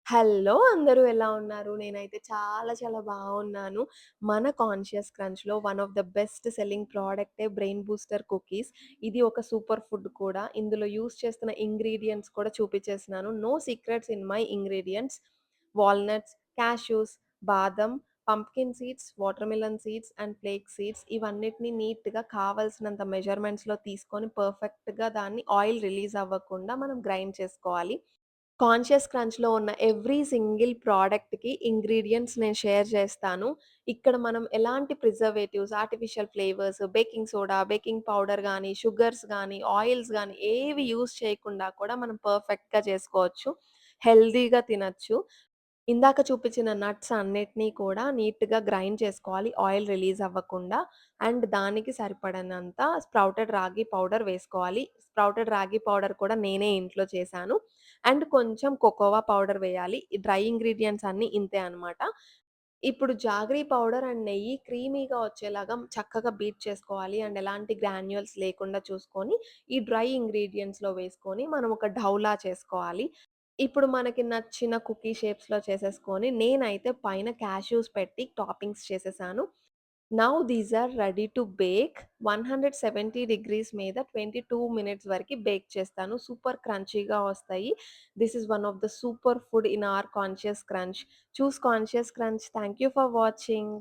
Hello! అందరూ ఎలా ఉన్నారు? నేనైతే చాలా చాలా బావున్నాను. మన కాన్షియస్ క్రంచ్‌లో one of the best selling ప్రొడక్టే బ్రెయిన్ బూస్టర్ కుకీస్. ఇది ఒక సూపర్ ఫుడ్ కూడా. ఇందులో యూజ్ చేస్తున్న ఇంగ్రీడియెంట్స్ కూడా చూపించేస్తున్నాను. No secrets in my ingredients. Walnuts, cashews, బాదం, pumpkin seeds, watermelon seeds and flax seeds ఇవన్నిటిని నీట్‌గా కావాల్సినంత మెజర్‌మెంట్స్‌లో తీసుకొని పర్ఫెక్ట్‌గా దాన్ని ఆయిల్ రిలీజ్ అవ్వకుండా మనం గ్రైండ్ చేసుకోవాలి. కాన్షియస్ క్రంచ్‌లో ఉన్న ఎవ్రీ సింగిల్ ప్రొడక్ట్‌కి ఇంగ్రీడియెంట్స్ నేను షేర్ చేస్తాను. ఇక్కడ మనం ఎలాంటి preservatives, artificial flavours, baking soda, baking powder గానీ, షుగర్స్ గానీ, ఆయిల్స్ గానీ ఏవి యూజ్ చేయకుండా కూడా మనం పర్ఫెక్ట్‌గా చేసుకోవచ్చు. హెల్తీగా తినొచ్చు. ఇందాక చూపించిన నట్స్ అన్నిటిని కూడా నీట్‌గా గ్రైండ్ చేసుకోవాలి ఆయిల్ రిలీజ్ అవ్వకుండా. అండ్ దానికి సరిపడనంత స్ప్రౌటెడ్ రాగి పౌడర్ వేసుకోవాలి. స్ప్రౌటెడ్ రాగి పౌడర్ కూడా నేనే ఇంట్లో చేశాను. అండ్ కొంచెం కోకోవా పౌడర్ వేయాలి. ఈ డ్రై ఇంగ్రీడియెంట్స్ అన్నీ ఇంతే అనమాట. ఇప్పుడు జాగరీ పౌడర్ అండ్ నెయ్యి క్రీమీగా వచ్చేలాగా చక్కగా బీట్ చేసుకోవాలి. అండ్ ఎలాంటి గ్రాన్యూల్స్ లేకుండా చూసుకొని, ఈ డ్రై ఇంగ్రీడియెంట్స్‌లో వేసుకొని మనం ఒక డౌలా చేసుకోవాలి. ఇప్పుడు మనకి నచ్చిన కుకీ షేప్స్‌లో చేసేసుకొని, నేనైతే పైన కాష్యూస్ పెట్టి టాపింగ్స్ చేసేసాను. Now these are ready to bake. 170 degrees మీద 22 మినిట్స్ వరకి బేక్ చేస్తాను. సూపర్ క్రంచీగా వస్తాయి. This is one of the super food in our conscious crunch. Choose conscious crunch. Thank you for watching.